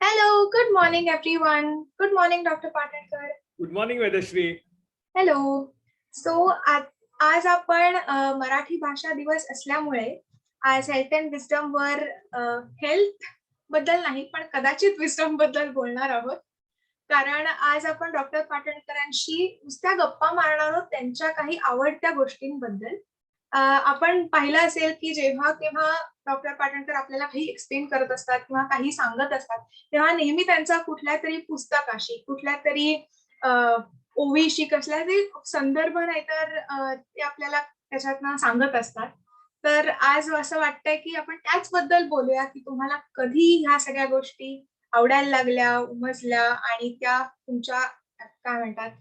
Hello, good morning everyone. Good morning, Dr. Patankar. Good morning Vedashree. Hello. So आज आपण मराठी भाषा दिवस असल्यामुळे आज हेल्थ अँड विस्डम वर हेल्थ बद्दल नाही पण कदाचित विस्डम बद्दल बोलणार आहोत. कारण आज आपण डॉक्टर पाटणकरांशी नुसत्या गप्पा मारणार आहोत त्यांच्या काही आवडत्या गोष्टींबद्दल. आपण पाहिलं असेल की जेव्हा केव्हा डॉक्टर पाटणकर आपल्याला काही एक्सप्लेन करत असतात किंवा काही सांगत असतात, तेव्हा नेहमी त्यांचा कुठल्यातरी पुस्तकाशी, कुठल्यातरी ओवीशी, कसला तरी संदर्भ नाहीतर ते आपल्याला त्याच्यातनं सांगत असतात. तर आज असं वाटतंय की आपण त्याच बद्दल बोलूया की तुम्हाला कधी ह्या सगळ्या गोष्टी आवडायला लागल्या, उमजल्या आणि त्या तुमच्या काय म्हणतात,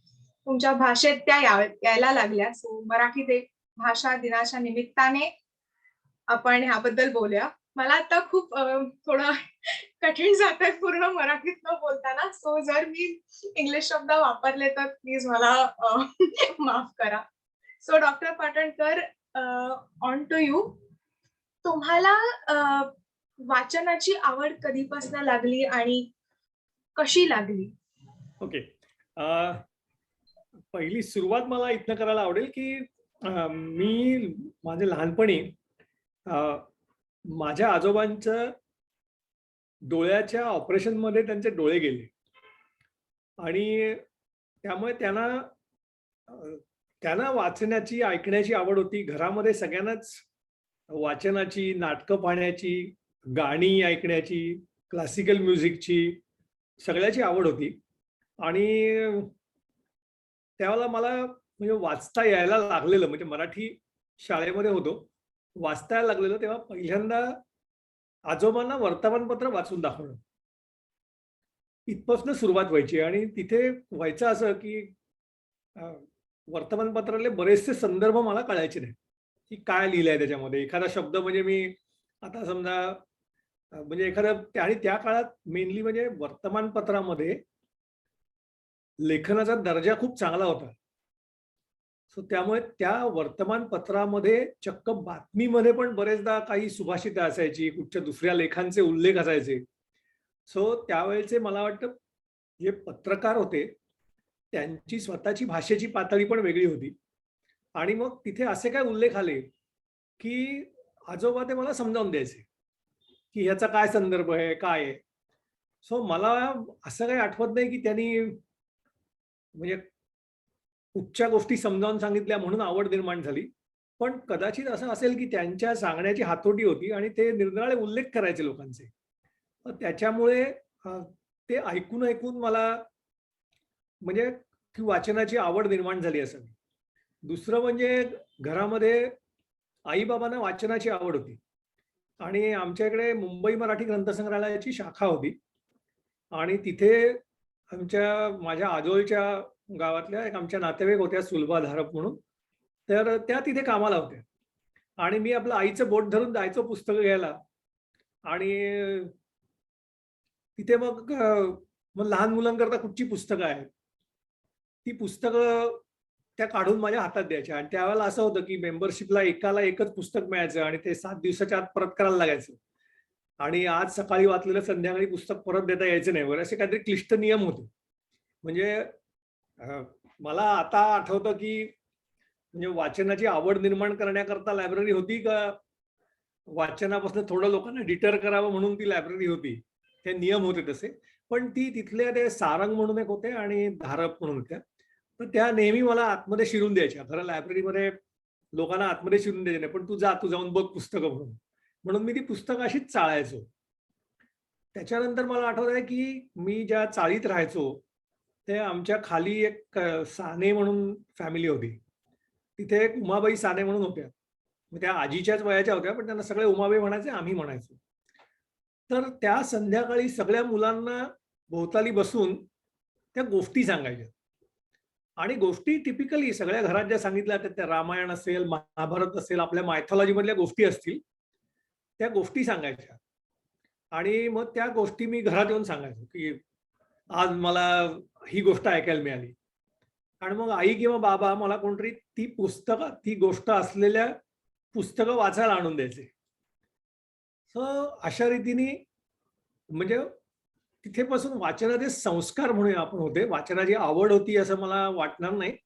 तुमच्या भाषेत त्या यायला लागल्या. सो मराठी भाषा दिनाच्या निमित्ताने आपण ह्याबद्दल बोलूया. मला आता खूप थोडं कठीण जातंय पूर्ण मराठीतनं बोलताना. सो जर मी इंग्लिश शब्द वापरले तर प्लीज मला माफ करा. So doctor Patankar, on to you. तुम्हाला वाचनाची आवड कधीपासून लागली आणि कशी लागली? ओके. पहिली सुरुवात मला इथनं करायला आवडेल की मी माझ्या लहानपणी माझ्या आजोबांच्या डोळ्याच्या ऑपरेशन मध्ये त्यांचे डोळे गेले आणि त्यामुळे त्यांना वाचण्याची, ऐकण्याची आवड होती. घरामध्ये सगळ्यांनाच वाचनाची, नाटकं पाहण्याची, गाणी ऐकण्याची, क्लासिकल म्युझिकची सगळ्याची आवड होती. आणि त्यावेळेला मला म्हणजे वाचता यायला लागलेलं, म्हणजे मराठी शाळेमध्ये होतो, वाचता यायला लागलेलं तेव्हा पहिल्यांदा आजोबांना वर्तमानपत्र वाचून दाखवणं, इथपासून सुरुवात व्हायची. आणि तिथे व्हायचं असं की वर्तमानपत्रातले बरेचसे संदर्भ मला कळायचे नाही की काय लिहिलंय त्याच्यामध्ये. एखादा शब्द म्हणजे मी आता समजा म्हणजे एखादा, आणि त्या काळात मेनली म्हणजे वर्तमानपत्रामध्ये लेखनाचा दर्जा खूप चांगला होता. सो त्यामुळे त्या वर्तमानपत्रामध्ये चक्क बातमीमध्ये पण बरेचदा काही सुभाषित असायची, कुठच्या दुसऱ्या लेखांचे उल्लेख असायचे. सो त्यावेळेचे मला वाटतं जे पत्रकार होते त्यांची स्वतःची भाषेची पातळी पण वेगळी होती. आणि मग तिथे असे काय उल्लेख आले की आजोबा ते मला समजावून द्यायचे की ह्याचा काय संदर्भ आहे, काय आहे. सो मला असं काही आठवत नाही की त्यांनी म्हणजे कुठच्या गोष्टी समजावून सांगितल्या म्हणून आवड निर्माण झाली. पण कदाचित असं असेल की त्यांच्या सांगण्याची हातोटी होती आणि ते निरनिराळे उल्लेख करायचे लोकांचे. तर त्याच्यामुळे ते ऐकून ऐकून मला म्हणजे ती वाचनाची आवड निर्माण झाली असावी. दुसरं म्हणजे घरामध्ये आईबाबांना वाचनाची आवड होती आणि आमच्या इकडे मुंबई मराठी ग्रंथसंग्रहालयाची शाखा होती आणि तिथे माझ्या आजोळच्या गावातल्या एक आमच्या नातेवाईक होत्या, सुलभा धारप म्हणून. तर त्या तिथे कामाला होत्या आणि मी आपलं आईचं बोट धरून जायचो पुस्तकं घ्यायला. आणि तिथे मग लहान मुलांकरता कुठची पुस्तकं आहेत ती पुस्तकं त्या काढून माझ्या हातात द्यायच्या. आणि त्यावेळेला असं होतं की मेंबरशिपला एकाला एकच पुस्तक मिळायचं आणि ते 7 दिवसाच्या आत परत करायला लागायचं. आणि आज सकाळी वाचलेलं संध्याकाळी पुस्तक परत देता यायचं नाही वगैरे असे काहीतरी क्लिष्ट नियम होते. म्हणजे मला आता आठवतं की म्हणजे वाचनाची आवड निर्माण करण्याकरता लायब्ररी होती का वाचनापासून थोडं लोकांना डिटर करावं म्हणून ती लायब्ररी होती, हे नियम होते तसे. पण तिथले ते सारंग म्हणून एक होते आणि धारप म्हणून होत्या. तर त्या नेहमी मला आतमध्ये शिरून द्यायच्या. खरं लायब्ररीमध्ये लोकांना आतमध्ये शिरून द्यायचे नाही, पण तू जाऊन बघ पुस्तकं म्हणून. म्हणून मी ती पुस्तकं अशीच चाळायचो. त्याच्यानंतर मला आठवत आहे की मी ज्या चाळीत राहायचो ते आमच्या खाली एक साने म्हणून फॅमिली होती. तिथे एक उमाबाई साने म्हणून होत्या. त्या आजीच्याच वयाच्या होत्या, पण त्यांना सगळे उमाबाई म्हणायचे, आम्ही म्हणायचो. तर त्या संध्याकाळी सगळ्या मुलांना भोवताली बसून त्या गोष्टी सांगायच्या. आणि गोष्टी टिपिकली सगळ्या घरात ज्या सांगितल्या त्या रामायण असेल, महाभारत असेल, आपल्या मायथॉलॉजी मधल्या गोष्टी असतील, त्या गोष्टी सांगायच्या. आणि मग त्या गोष्टी मी घरात येऊन सांगायचो की आज मला ही गोष्ट ऐकायला मिळाली. आणि मग आई किंवा बाबा मला कोणतरी ती गोष्ट असलेल्या पुस्तकं वाचायला आणून द्यायचे. सो अशा रीतीने म्हणजे तिथेपासून वाचनाचे संस्कार म्हणूया आपण होते. वाचनाची आवड होती असं मला वाटणार नाही.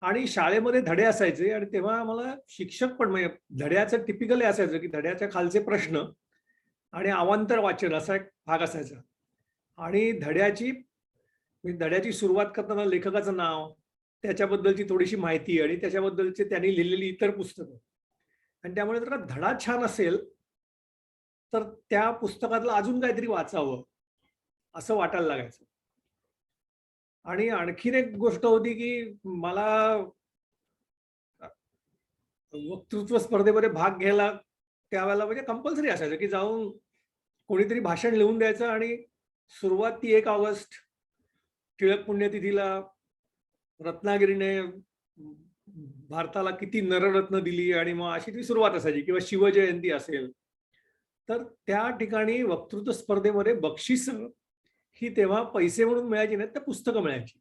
आणि शाळेमध्ये धडे असायचे आणि तेव्हा आम्हाला शिक्षक पण म्हणजे धड्याचं टिपिकली असायचं की धड्याच्या खालचे प्रश्न आणि अवांतर वाचन असा एक भाग असायचा. आणि धड्याची सुरुवात करताना लेखकाचं नाव, त्याच्याबद्दलची थोडीशी माहिती आणि त्याच्याबद्दलचे त्यांनी लिहिलेली इतर पुस्तकं. आणि त्यामुळे जर का धडा छान असेल, तर त्या पुस्तकातलं अजून काहीतरी वाचावं, असं वाटायला लागायचं. आणि आणखीन एक गोष्ट होती की मला वक्तृत्व स्पर्धेमध्ये भाग घ्यायला त्यावेळेला म्हणजे कंपल्सरी असायचं की जाऊन कोणीतरी भाषण लिहून द्यायचं आणि सुरुवात ती 1 ऑगस्ट टिळक पुण्यतिथीला रत्नागिरीने भारताला किती नररत्न दिली आणि मग अशी ती सुरुवात असायची किंवा शिवजयंती असेल. तर त्या ठिकाणी वक्तृत्व स्पर्धेमध्ये बक्षीस ही तेव्हा पैसे म्हणून मिळायची नाहीत, तर पुस्तकं मिळायची.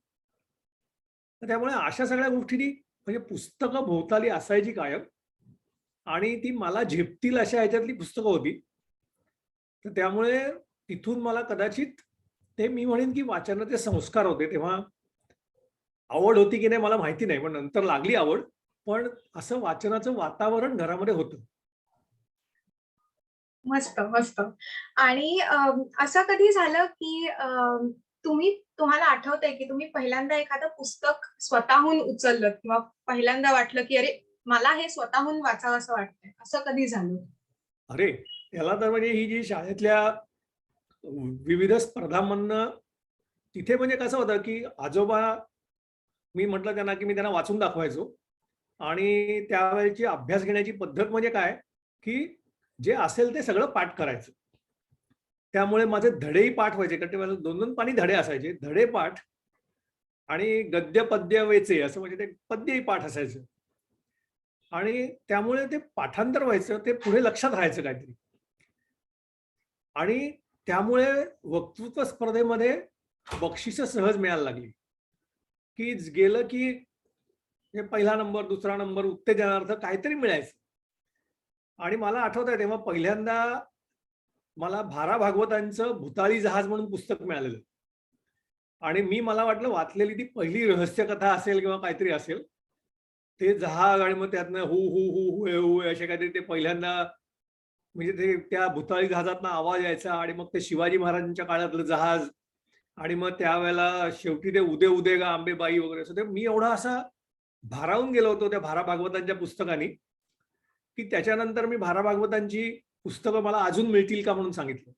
तर त्यामुळे अशा सगळ्या गोष्टींनी म्हणजे पुस्तकं भोवताली असायची कायम आणि ती मला झेपतील अशा ह्याच्यातली पुस्तकं होती. तर त्यामुळे तिथून मला कदाचित ते मी म्हणेन की वाचनाचे संस्कार होते. तेव्हा आवड होती की नाही मला माहिती नाही, पण नंतर लागली आवड. पण असं वाचनाचं वातावरण घरामध्ये होतं. मस्त, मस्त. आणि असं कधी झालं, की तुम्हाला आठवतंय, की तुम्ही पहिल्यांदा एखादं पुस्तक स्वतःहून उचललं किंवा पहिल्यांदा वाटलं, की "अरे, मला हे स्वतःहून वाचावसं वाटतंय." असं कधी झालं? अरे, त्याला तर म्हणजे ही जी शाळेतल्या विविध स्पर्धांमधनं तिथे म्हणजे कसं होतं की आजोबा मी म्हटलं त्यांना की मी त्यांना वाचून दाखवायचो आणि त्यावेळेची अभ्यास घेण्याची पद्धत म्हणजे काय, की जे असेल ते सगळं पाठ करायचं. त्यामुळे माझे धडेही पाठ व्हायचे कारण मला 2-2 पानी धडे असायचे. धडे पाठ आणि गद्य, पद्य, वेचे असं म्हणजे ते पद्यही पाठ असायचं. आणि त्यामुळे ते पाठांतर व्हायचं, ते पुढे लक्षात राहायचं काहीतरी. आणि त्यामुळे वक्तृत्व स्पर्धेमध्ये बक्षिसं सहज मिळायला लागली, की गेलं की हे पहिला नंबर, दुसरा नंबर उत्तेजनार्थ काहीतरी मिळायचं. आणि मला आठवतंय तेव्हा पहिल्यांदा मला भा. भागवतांचं भुताळी जहाज म्हणून पुस्तक मिळालेलं. आणि मला वाटलं वाचलेली ती पहिली रहस्यकथा असेल किंवा काहीतरी असेल. ते जहाज आणि मग त्यातनं हू, हू, हू, हुए, हुए असे काहीतरी ते पहिल्यांदा म्हणजे ते त्या भुताळी जहाजातनं आवाज यायचा आणि मग ते शिवाजी महाराजांच्या काळातलं जहाज आणि मग त्यावेळेला शेवटी ते उदे उदे गा अंबेबाई वगैरे असं ते मी एवढा असा भारावून गेलो होतो त्या भा. भागवतांच्या पुस्तकाने, की त्याच्यानंतर मी भा. भागवतांची पुस्तकं मला अजून मिळतील का म्हणून सांगितलं.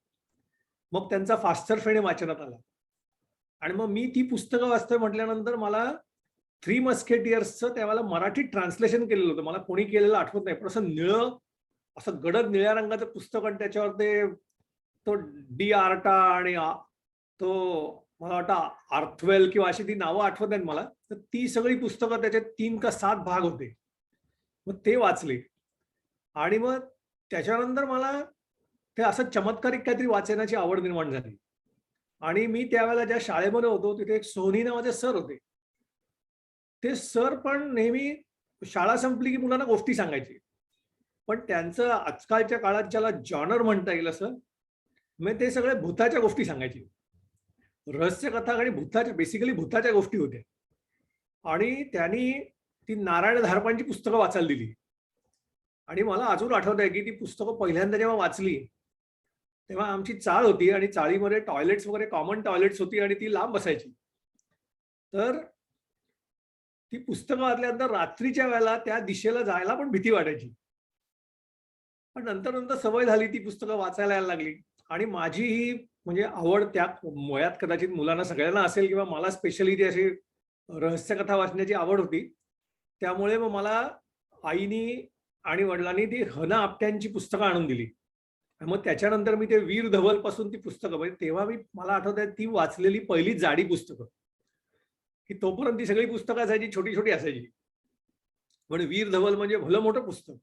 मग त्यांचा फास्टर फेणे वाचनात आला. आणि मग मी ती पुस्तकं वाचतोय म्हटल्यानंतर मला थ्री मस्केटियर्सचं त्यावेळेला मराठी ट्रान्सलेशन केलेलं होतं. मला कोणी केलेलं आठवत नाही. पण असं निळं, असं गडद निळ्या रंगाचं पुस्तक आणि त्याच्यावर ते तो डी आर्टा आणि तो मला वाटतं आर्थवेल किंवा अशी ती नावं आठवत नाहीत मला. तर ती सगळी पुस्तकं त्याच्यात 3 का 7 भाग होते. मग ते वाचले. आणि मग त्याच्यानंतर मला ते असं चमत्कारिक काहीतरी वाचनाची आवड निर्माण झाली. आणि मी त्यावेळेला ज्या शाळेमध्ये होतो तिथे एक सोहनी नावाचे सर होते. ते सर पण नेहमी शाळा संपली की मुलांना गोष्टी सांगायचे. पण त्यांचं आजकालच्या काळात ज्याला जॉनर म्हणता येईल असं, मग ते सगळे भुताच्या गोष्टी सांगायचे. रहस्यकथा आणि भुताच्या बेसिकली भुताच्या गोष्टी होत्या. आणि त्यांनी ती नारायण धारपांची पुस्तकं वाचायला दिली. आणि मला अजून आठवतंय की ती पुस्तकं पहिल्यांदा जेव्हा वाचली, तेव्हा आमची चाळ होती आणि चाळीमध्ये टॉयलेट्स वगैरे कॉमन टॉयलेट्स होती आणि ती लांब असायची. तर ती पुस्तकं वाचल्यानंतर रात्रीच्या वेळेला त्या दिशेला जायला पण भीती वाटायची. पण नंतर नंतर सवय झाली, ती पुस्तकं वाचायला यायला लागली. आणि माझी ही म्हणजे आवड त्या वयात कदाचित मुलांना सगळ्यांना असेल किंवा मला स्पेशली ती अशी रहस्यकथा वाचण्याची आवड होती. त्यामुळे मग मला आईनी आणि वडिलांनी ती ह.ना. आपट्यांची पुस्तकं आणून दिली. मग त्याच्यानंतर मी ते वीर धवल पासून ती पुस्तकं म्हणजे तेव्हा मला आठवतंय ती वाचलेली पहिली जाडी पुस्तकं. की तोपर्यंत ती सगळी पुस्तकं असायची, छोटी-छोटी असायची. पण वीर धवल म्हणजे भलं मोठं पुस्तक.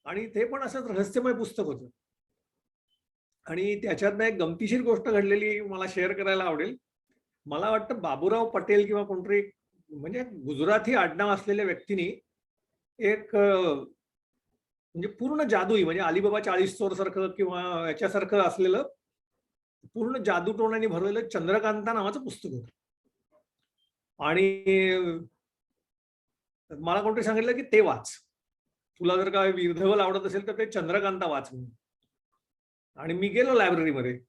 आणि ते पण असंच रहस्यमय पुस्तक होतं. आणि त्याच्यातनं एक गमतीशीर गोष्ट घडलेली मला शेअर करायला आवडेल. मला वाटतं बाबूराव पटेल किंवा कोणतरी म्हणजे गुजराती आडनाव असलेल्या व्यक्तीने एक म्हणजे पूर्ण जादुई म्हणजे अलीबाबा 40 चोर सारखं किंवा याच्यासारखं असलेलं पूर्ण जादूटोणाने भरलेलं चंद्रकांता नावाचं पुस्तक होतं. आणि मला कोणतरी सांगितलं की ते वाच, तुला जर का वीर धवल आवडत असेल तर ते चंद्रकांता वाच म्हणून. आणि मी गेलो लायब्ररीमध्ये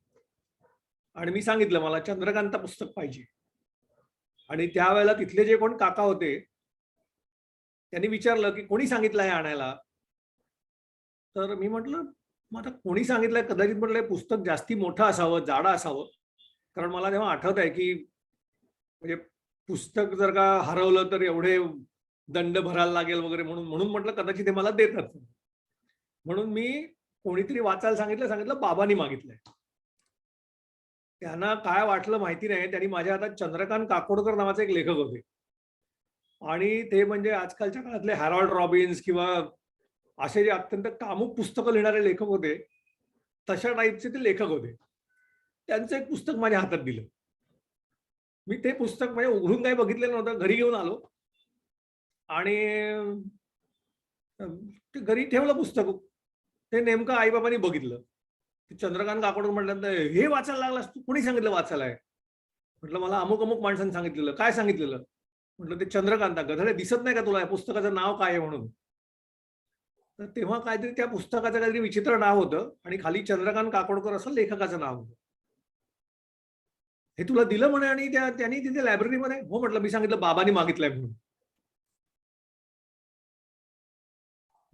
आणि मी सांगितलं मला चंद्रकांता पुस्तक पाहिजे. आणि त्यावेळेला तिथले जे कोण काका होते त्यांनी विचारलं की कोणी सांगितलं हे आणायला. तर मी म्हटलं मग आता कोणी सांगितलंय, कदाचित म्हटलं हे पुस्तक जास्ती मोठं असावं, जाडं असावं. कारण मला तेव्हा आठवत आहे की म्हणजे पुस्तक जर का हरवलं तर एवढे दंड भरायला लागेल वगैरे, म्हणून म्हणून म्हटलं कदाचित ते मला देतात. म्हणून मी कोणीतरी वाचायला सांगितलं बाबांनी मागितलंय. त्यांना काय वाटलं माहिती नाही, त्यांनी माझ्या हातात चंद्रकांत काकोडकर नावाचे एक लेखक होते आणि ते म्हणजे आजकालच्या काळातले हॅरॉल्ड रॉबिन्स किंवा असे जे अत्यंत कामुक पुस्तकं लिहिणारे लेखक होते तशा टाईपचे ते लेखक होते. त्यांचं एक पुस्तक माझ्या हातात दिलं. मी ते पुस्तक म्हणजे उघडून काही बघितलेलं नव्हतं, घरी घेऊन आलो आणि ते घरी ठेवलं पुस्तक. ते नेमकं आईबाबांनी बघितलं. चंद्रकांत काकोडकर म्हटल्यानंतर हे वाचायला लागलास तू, कोणी सांगितलं वाचायला आहे? म्हटलं मला अमुक अमुक माणसाने सांगितलेलं. काय सांगितलेलं? म्हटलं ते चंद्रकांता. गधडे दिसत नाही का तुला या पुस्तकाचं नाव काय आहे म्हणून? तर तेव्हा काहीतरी त्या पुस्तकाचं काहीतरी विचित्र नाव होतं आणि खाली चंद्रकांत काकोडकर असं लेखकाचं नाव होतं. हे तुला दिलं म्हणे आणि त्यांनी तिथे लायब्ररीमध्ये. हो म्हटलं, मी सांगितलं बाबांनी मागितलंय म्हणून.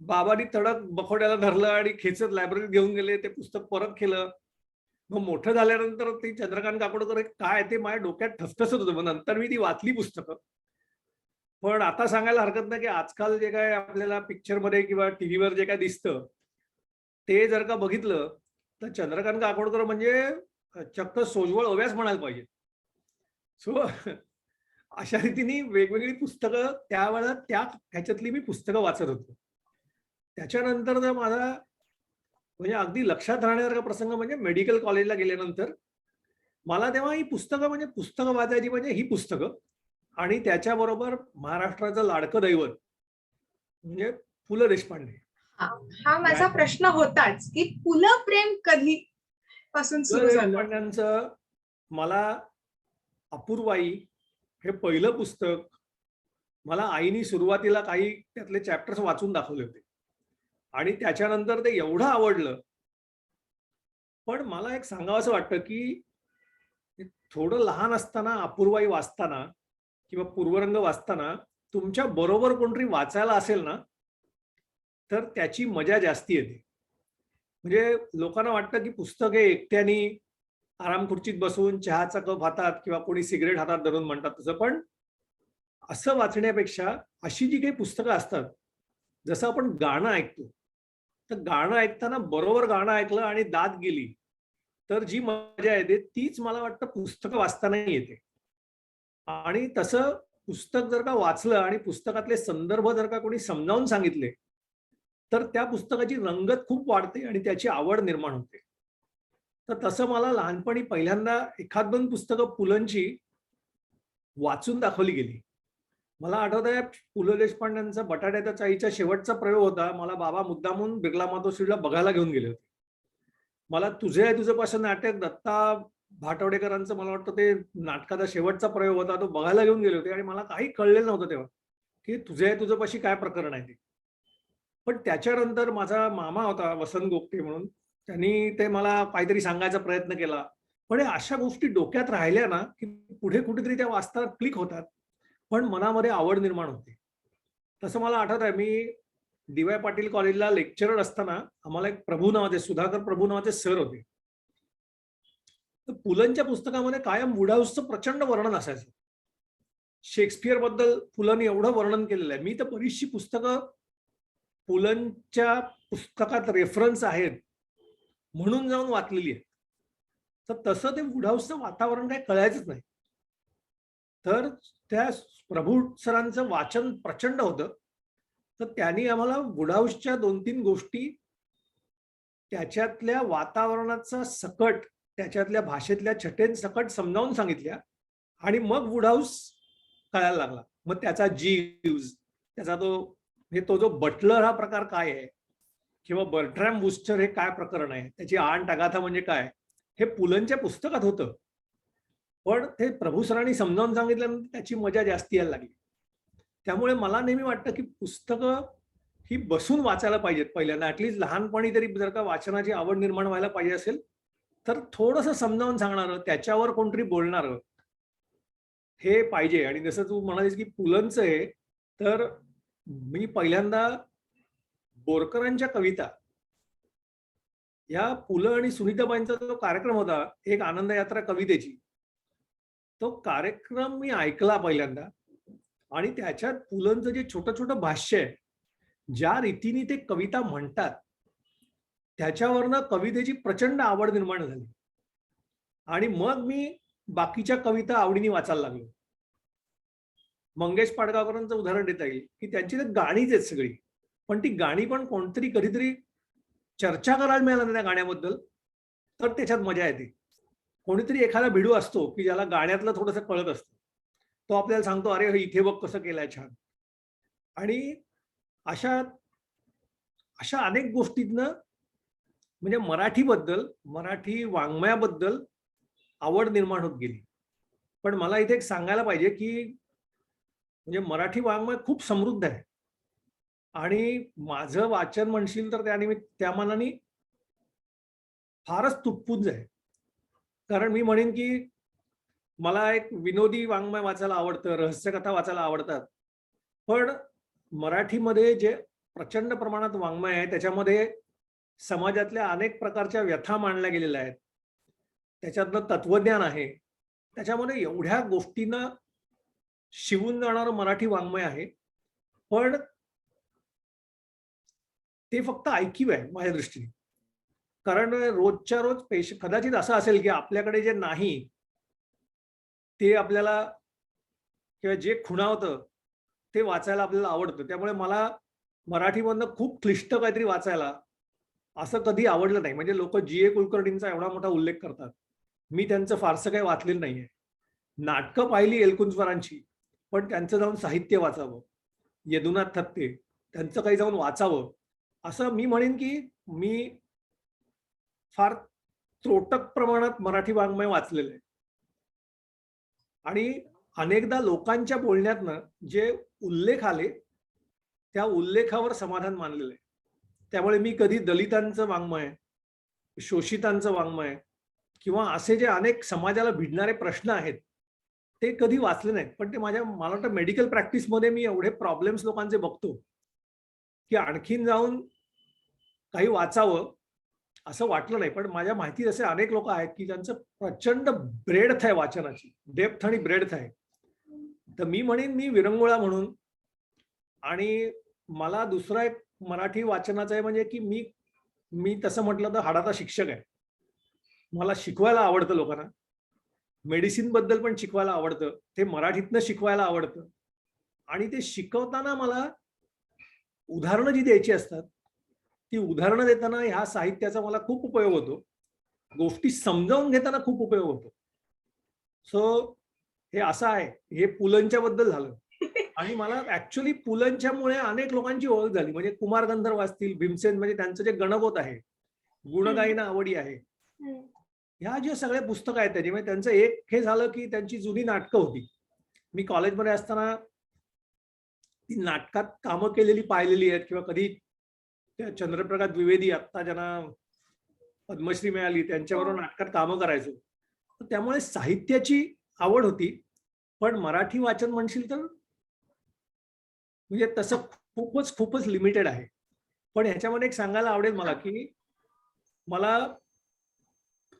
बाबांनी तडक बखोड्याला धरलं आणि खेचत लायब्ररीत घेऊन गेले. ते पुस्तक परत केलं. मग मोठं झाल्यानंतर ते चंद्रकांत काकोडकर काय ते माझ्या डोक्यात ठसठसत होतं. मग नंतर मी ती वाचली पुस्तकं. पण आता सांगायला हरकत नाही की आजकाल जे काय आपल्याला पिक्चरमध्ये किंवा टीव्हीवर जे काय दिसतं ते जर का बघितलं तर चंद्रकांत काकोडकर म्हणजे चक्क सोजवळ ओव्यास म्हणायला पाहिजे. सो अशा रीतीने वेगवेगळी पुस्तकं त्यावेळेला त्या ह्याच्यातली मी पुस्तकं वाचत होतो. त्याच्यानंतर जर माझा म्हणजे अगदी लक्षात राहण्यासारखा प्रसंग म्हणजे मेडिकल कॉलेजला गेल्यानंतर मला तेव्हा ही पुस्तकं म्हणजे पुस्तकं वाचायची म्हणजे ही पुस्तकं आणि त्याच्याबरोबर महाराष्ट्राचं लाडकं दैवत म्हणजे पु ल देशपांडे. हा हा माझा प्रश्न होताच की पु ल प्रेम कधी पासून पु ल सुरू झालं? देशपांड्यांचं मला अपूर्वाई हे पहिलं पुस्तक मला आईनी सुरुवातीला काही त्यातले चॅप्टर्स वाचून दाखवले होते आणि त्याच्यानंतर ते एवढं आवडलं. पण मला एक सांगावंसं वाटतं की थोडं लहान असताना अपूर्वाई वाचताना किंवा पूर्वरंग वाचताना तुमच्या बरोबर कोणतरी वाचायला असेल ना तर त्याची मजा जास्ती येते. म्हणजे लोकांना वाटतं की पुस्तक हे एकट्याने आराम खुर्चीत बसून चहाचा कप हातात किंवा कोणी सिगरेट हातात धरून म्हणतात तसं, पण असं वाचण्यापेक्षा अशी जी काही पुस्तकं असतात, जसं आपण गाणं ऐकतो तर गाणं ऐकताना बरोबर गाणं ऐकलं आणि दाद गेली तर जी मजा येते तीच मला वाटतं पुस्तकं वाचताना येते. आणि तसं पुस्तक जर का वाचलं आणि पुस्तकातले संदर्भ जर का कोणी समजावून सांगितले तर त्या पुस्तकाची रंगत खूप वाढते आणि त्याची आवड निर्माण होते. तर तसं मला लहानपणी पहिल्यांदा एखाद दोन पुस्तकं पुलंची वाचून दाखवली गेली. मला आठवत आहे पु ल देशपांड्यांचा बटाट्याच्या चाळीचा शेवटचा प्रयोग होता. मला बाबा मुद्दामून बिर्ला मातोश्रीला बघायला घेऊन गेले होते. मला तुझे आहे तुझं पासून नाटक दत्ता भाटवडेकरांचं मला वाटतं ते नाटकाचा शेवटचा प्रयोग होता, तो बघायला घेऊन गेले होते आणि मला काही कळलेलं नव्हतं तेव्हा की तुझे आहे तुझं पाशी काय प्रकरण आहे ते. पण त्याच्यानंतर माझा मामा होता वसंत गोगटे म्हणून, त्यांनी ते मला काहीतरी सांगायचा प्रयत्न केला. पण अशा गोष्टी डोक्यात राहिल्या ना की पुढे कुठेतरी त्या वाचताना क्लिक होतात, पण मनामध्ये आवड निर्माण होते. तसं मला आठवत आहे मी डी.वाय. पाटील कॉलेजला लेक्चरर असताना आम्हाला एक प्रभू नावाचे सुधाकर प्रभू नावाचे सर होते. तर पुलंच्या पुस्तकामध्ये कायम वुड हाऊसचं प्रचंड वर्णन असायचं. शेक्सपियर बद्दल पुलंनी एवढं वर्णन केलेलं आहे. मी तर बरीचशी पुस्तकं पुलंच्या पुस्तकात रेफरन्स आहेत म्हणून जाऊन वाचलेली आहे. तर तसं ते वुड हाऊसचं वातावरण काही कळायचंच नाही. तर त्या प्रभू सरांचं वाचन प्रचंड होतं. तर त्यांनी आम्हाला वुड हाऊसच्या 2-3 गोष्टी त्याच्यातल्या वातावरणाचा सकट, त्याच्यातल्या भाषेतल्या छटेन सकट समजावून सांगितल्या आणि मग वुड हाऊस कळायला लागला. मग त्याचा जीव्स, त्याचा तो जो बटलर हा प्रकार काय आहे किंवा बर्ट्रॅम वुस्टर हे काय प्रकरण आहे, त्याची आंट अगाथा म्हणजे काय, हे पुलंच्या पुस्तकात होतं, पण ते प्रभू सरांनी समजावून सांगितल्यानंतर त्याची मजा जास्ती यायला लागली. त्यामुळे मला नेहमी वाटतं की पुस्तकं ही बसून वाचायला पाहिजेत पहिल्यांदा. ऍटलीस्ट लहानपणी तरी जर का वाचनाची आवड निर्माण व्हायला पाहिजे असेल, तर थोडंसं समजावून सांगणारं, त्याच्यावर कोणतरी बोलणारं हे पाहिजे. आणि जसं तू म्हणालीस की पुलंचं आहे, तर मी पहिल्यांदा बोरकरांच्या कविता या पु ल आणि सुनीताबाईंचा जो कार्यक्रम होता, एक आनंद यात्रा कवितेची, तो कार्यक्रम मी ऐकला पहिल्यांदा. आणि त्याच्यात पुलंचं जे छोटं छोटं भाष्य आहे, ज्या रीतीने ते कविता म्हणतात, त्याच्यावरनं कवितेची प्रचंड आवड निर्माण झाली. आणि मग मी बाकीच्या कविता आवडीने वाचायला लागलो. मंगेश पाडगावकरांचं उदाहरण देता येईल की त्यांची तर गाणीच आहेत सगळी, पण ती गाणी पण कोणतरी कधीतरी चर्चा करायला मिळालं ना त्या गाण्याबद्दल, तर त्याच्यात मजा येते. कोणीतरी एखादा भिडू असतो की ज्याला गाण्यातलं थोडंसं कळत असतं, तो आपल्याला सांगतो, अरे हे इथे बघ कसं केलंय छान. आणि अशा अशा अनेक गोष्टीतनं म्हणजे मराठीबद्दल, मराठी वाङ्मयाबद्दल आवड निर्माण होत गेली. पण मला इथे एक सांगायला पाहिजे की म्हणजे मराठी वाङ्मय खूप समृद्ध आहे. आणि माझं वाचन म्हणशील तर त्या मानाने फारच तुटपुंज आहे. कारण मी म्हणेन की मला एक विनोदी वाङ्मय वाचायला आवडतं, रहस्यकथा वाचायला आवडतात. पण मराठीमध्ये जे प्रचंड प्रमाणात वाङ्मय आहे, त्याच्यामध्ये समाजातल्या अनेक प्रकारच्या व्यथा मांडल्या गेलेल्या आहेत. त्याच्यातलं तत्वज्ञान आहे. त्याच्यामध्ये एवढ्या गोष्टींना शिवून जाणारं मराठी वाङ्मय आहे. पण ते फक्त ऐकीव आहे माझ्या दृष्टीने. कारण रोजच्या रोज कदाचित असं असेल की आपल्याकडे जे नाही, ते आपल्याला किंवा जे खुणावतं ते वाचायला आपल्याला आवडतं. त्यामुळे मला मराठीमधनं खूप क्लिष्ट काहीतरी वाचायला असं कधी आवडलं नाही. म्हणजे लोक जी.ए. कुलकर्णींचा एवढा मोठा उल्लेख करतात. मी त्यांचं फारसं काही वाचलेलं नाहीये. नाटकं पाहिली एलकुंचवारांची, पण त्यांचं जाऊन साहित्य वाचावं. यदुनाथ थत्ते त्यांचं काही जाऊन वाचावं. असं मी म्हणेन की मी फार त्रोटक प्रमाणात मराठी वाङ्मय वाचलेलं आहे. आणि अनेकदा लोकांच्या बोलण्यातनं जे उल्लेख आले, त्या उल्लेखावर समाधान मानलेलं आहे. त्यामुळे मी कधी दलितांचं वाङ्मय, शोषितांचं वाङ्मय किंवा असे जे अनेक समाजाला भिडणारे प्रश्न आहेत, ते कधी वाचले नाहीत. पण ते मला वाटतं मेडिकल प्रॅक्टिसमध्ये मी एवढे प्रॉब्लेम्स लोकांचे बघतो की आणखीन जाऊन काही वाचावं असं वाटलं नाही. पण माझ्या माहितीत असे अनेक लोक आहेत की ज्यांचं प्रचंड ब्रेडथ आहे वाचनाची, डेप्थ आणि ब्रेडथ आहे. तर मी म्हणेन मी विरंगुळा म्हणून. आणि मला दुसरा एक मराठी वाचनाचा आहे म्हणजे की मी तसं म्हटलं तर हाडाचा शिक्षक आहे. मला शिकवायला आवडतं लोकांना. मेडिसिन बद्दल पण शिकवायला आवडतं. ते मराठीतनं शिकवायला आवडतं. आणि ते शिकवताना मला उदाहरणं जी द्यायची असतात, ती उदाहरणं देताना ह्या साहित्याचा मला खूप उपयोग होतो. गोष्टी समजावून घेताना खूप उपयोग होतो. सो हे असं आहे. हे पुलंच्या बद्दल झालं. आणि मला ऍक्च्युअली पुलंच्यामुळे अनेक लोकांची ओळख झाली. म्हणजे कुमार गंधर्व असतील, भीमसेन, म्हणजे त्यांचं जे गणगोत आहे, गुणगायीना आवडी आहे, ह्या जे सगळे पुस्तकं आहेत त्याचे, म्हणजे त्यांचं एक हे झालं की त्यांची जुनी नाटकं होती. मी कॉलेजमध्ये असताना ती नाटकात कामं केलेली पाहिलेली आहेत. किंवा कधी त्या चंद्रप्रकाश द्विवेदी, आत्ता ज्यांना पद्मश्री मिळाली, त्यांच्याबरोबर नाटकात कामं करायचो. तर त्यामुळे साहित्याची आवड होती. पण मराठी वाचन म्हणशील तर म्हणजे तसं खूपच लिमिटेड आहे. पण ह्याच्यामध्ये एक सांगायला आवडेल मला की मला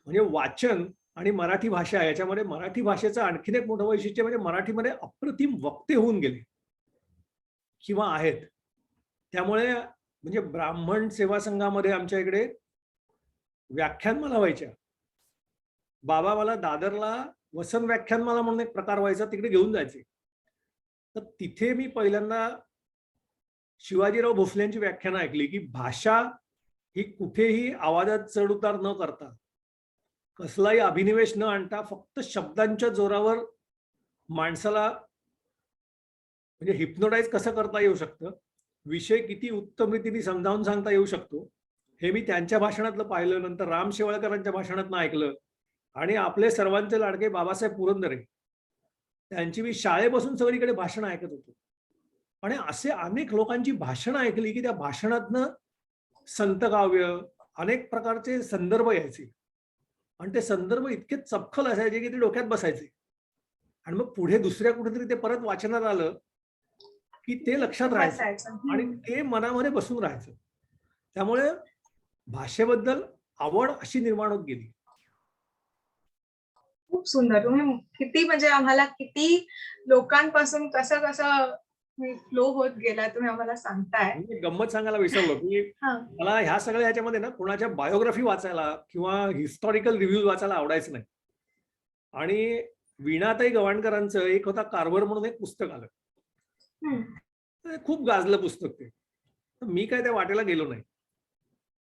म्हणजे वाचन आणि मराठी भाषा याच्यामध्ये मराठी भाषेचं आणखीन एक मोठं वैशिष्ट्य म्हणजे मराठीमध्ये अप्रतिम वक्ते होऊन गेले किंवा आहेत. त्यामुळे म्हणजे ब्राह्मण सेवा संघामध्ये आमच्या इकडे व्याख्यानमाला व्हायच्या. बाबा मला दादरला वसन व्याख्यानमाला म्हणून एक प्रकार व्हायचा, तिकडे घेऊन जायचे. तर तिथे मी पहिल्यांदा शिवाजीराव भोसलेंची व्याख्यानं ऐकली की भाषा ही कुठेही आवाजात चढउतार न करता, कसलाही अभिनिवेश न आणता, फक्त शब्दांच्या जोरावर माणसाला म्हणजे हिप्नोटाईज कसं करता येऊ शकतं, विषय किती उत्तम रीतीने समजावून सांगता येऊ शकतो, हे मी त्यांच्या भाषणातलं पाहिलं, नंतर राम शेवाळकरांच्या भाषणातनं ऐकलं आणि आपले सर्वांचे लाडके बाबासाहेब पुरंदरे त्यांची मी शाळेपासून सगळीकडे भाषणं ऐकत होतो. आणि असे अनेक लोकांची भाषणं ऐकली की त्या भाषणातनं संत काव्य, अनेक प्रकारचे संदर्भ यायचे आणि ते संदर्भ इतके चपखल असायचे की ते डोक्यात बसायचे. आणि मग पुढे दुसऱ्या कुठेतरी ते परत वाचनात आलं की ते लक्षात राहायचं बसायचं. आणि ते मनामध्ये बसून राहायचं. त्यामुळे भाषेबद्दल आवड अशी निर्माण होत गेली. खूप सुंदर. तुम्ही किती म्हणजे आम्हाला किती लोकांपासून कसं कसं फ्लो होत गेला तुम्ही आम्हाला सांगताय. मी गंमत सांगायला विसरलो की हां. मला ह्या सगळ्या ह्याच्यामध्ये ना कोणाच्या बायोग्राफी वाचायला किंवा हिस्टॉरिकल रिव्ह्यूज वाचायला आवडायचं नाही. आणि वीणाताई गवाणकरांचं एक होता कार्व्हर म्हणून एक पुस्तक आलं. हं. ते खूप गाजलं पुस्तक ते. तर मी काय त्या वाटेला गेलो नाही.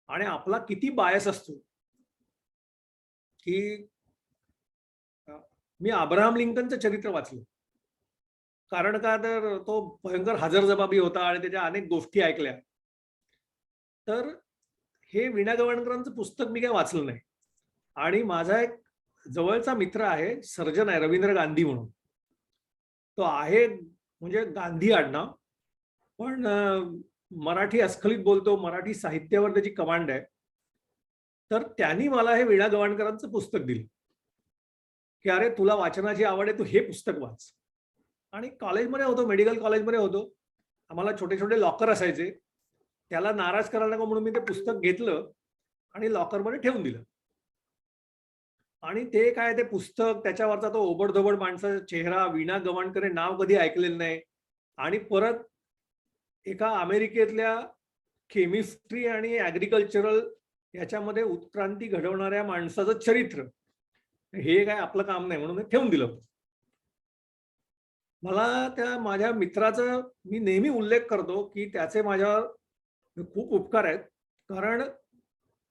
आणि आपला किती बायस असतो की मी अब्राहम लिंकनचं चरित्र वाचलं. कारण का तर तो भयंकर हजरजबाबी होता आणि त्याच्या अनेक गोष्टी ऐकल्या. तर हे वीणा गवाणकरांचं पुस्तक मी काय वाचलं नाही. आणि माझा एक जवळचा मित्र आहे, सर्जन आहे रवींद्र गांधी म्हणून. तो आहे म्हणजे गांधी आडनाव, पण मराठी अस्खलित बोलतो, मराठी साहित्यावर त्याची कमांड आहे. तर त्यांनी मला हे वीणा गवाणकरांचं पुस्तक दिलं की अरे तुला वाचनाची आवड आहे, तू हे पुस्तक वाच. आणि कॉलेजमध्ये होतो, मेडिकल कॉलेजमध्ये होतो. आम्हाला छोटे छोटे लॉकर असायचे. त्याला नाराज करायला नको म्हणून मी ते पुस्तक घेतलं आणि लॉकरमध्ये ठेवून दिलं. आणि ते काय ते पुस्तक, त्याच्यावरचा तो ओबडधोबड माणसाचा चेहरा, वीणा गवाणकर हे नाव कधी ऐकलेलं नाही. आणि परत एका अमेरिकेतल्या केमिस्ट्री आणि ऍग्रिकल्चरल याच्यामध्ये उत्क्रांती घडवणाऱ्या माणसाचं चरित्र, हे काय आपलं काम नाही म्हणून ठेवून दिलं. मला त्या माझ्या मित्राचा मी नेहमी उल्लेख करतो की त्याचे माझ्यावर खूप उपकार आहेत. कारण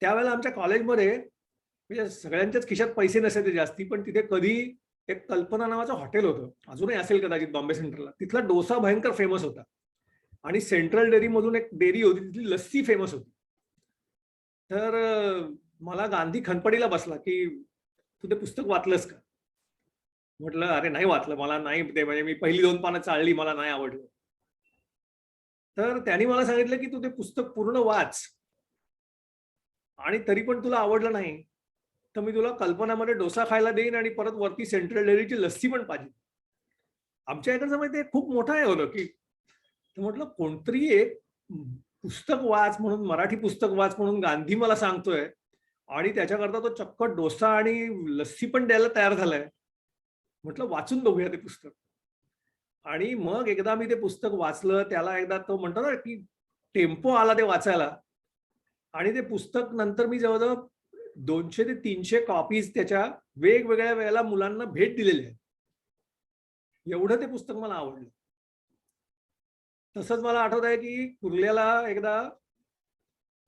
त्यावेळेला आमच्या कॉलेजमध्ये म्हणजे सगळ्यांच्याच खिशात पैसे नसायचे जास्ती, पण तिथे कधी एक कल्पना नावाचं हॉटेल होतं, अजूनही असेल कदाचित बॉम्बे सेंट्रलला. तिथला डोसा भयंकर फेमस होता आणि सेंट्रल डेअरी मधून एक डेअरी होती, तिथली लस्सी फेमस होती. तर मला गांधी खनपडीला बसला की तू ते पुस्तक वाचलंस का? म्हटलं अरे नाही वाचलं, मला नाही ते, म्हणजे मी पहिली 2 पानं चाळली, मला नाही आवडलं. तर त्यांनी मला सांगितलं की तू ते पुस्तक पूर्ण वाच आणि तरी पण तुला आवडलं नाही तर मी तुला कल्पनामध्ये डोसा खायला देईन आणि परत वरती सेंट्रल डेअरीची लस्सी पण पाहिजे. आमच्या इकडचं माहिती खूप मोठं आहे होतं की म्हटलं कोणतरी एक पुस्तक वाच म्हणून, मराठी पुस्तक वाच म्हणून गांधी मला सांगतोय आणि त्याच्याकरता तो चक्क डोसा आणि लस्सी पण द्यायला तयार झालाय. म्हटलं वाचून बघूया ते पुस्तक. आणि मग एकदा मी ते पुस्तक वाचलं, त्याला एकदा तो म्हणतो ना की टेम्पो आला ते वाचायला. आणि ते पुस्तक नंतर मी जवळजवळ 200 ते 300 कॉपीज त्याच्या वेगवेगळ्या वेळेला मुलांना भेट दिलेल्या आहेत. एवढं ते पुस्तक मला आवडलं. तसंच मला आठवत आहे की कुर्ल्याला एकदा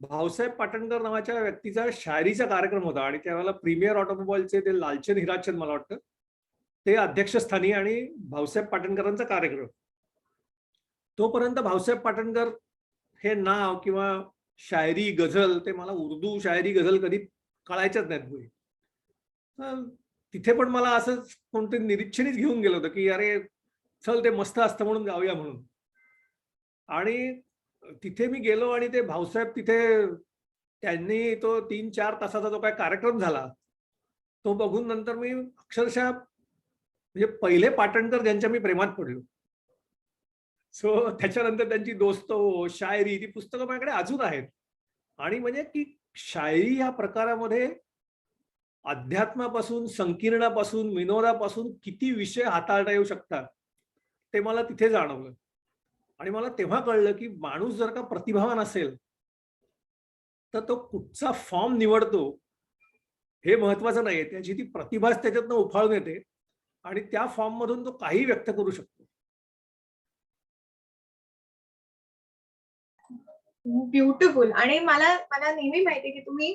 भाऊसाहेब पाटणकर नावाच्या व्यक्तीचा शायरीचा कार्यक्रम होता आणि त्यावेळेला प्रीमियर ऑटोमोबाईलचे ते लालचंद हिराचंद मला वाटतं ते अध्यक्षस्थानी आणि भाऊसाहेब पाटणकरांचा कार्यक्रम. तोपर्यंत भाऊसाहेब पाटणकर हे नाव किंवा शायरी गझल, ते मला उर्दू शायरी गझल कधी कळायच्याच नाहीत मुली. तिथे पण मला असंच कोणतरी निरीक्षणीच घेऊन गेलं होतं की अरे चल ते मस्त असतं म्हणून गाऊया म्हणून. आणि तिथे मी गेलो आणि ते भाऊसाहेब तिथे त्यांनी तो 3-4 तासाचा जो काही कार्यक्रम झाला तो बघून नंतर मी अक्षरशः म्हणजे पहिले पाटणकर ज्यांच्या मी प्रेमात पडलो. सो त्याच्यानंतर त्यांची दोस्तो, शायरी, ती पुस्तकं माझ्याकडे अजून आहेत. आणि म्हणजे की शायरी या प्रकारामध्ये अध्यात्मापासून, संकीर्णापासून, विनोदापासून किती विषय हाताळता येऊ शकतात ते मला तिथे जाणवलं. आणि मला तेव्हा कळलं की माणूस जर का प्रतिभावान असेल तर तो कुठचा फॉर्म निवडतो हे महत्वाचं नाहीये, त्याची ती प्रतिभाच त्याच्यातनं उफाळून येते आणि त्या फॉर्म मधून तो काही व्यक्त करू शकतो. ब्युटिफुल. आणि मला मला नेहमी माहिती आहे की तुम्ही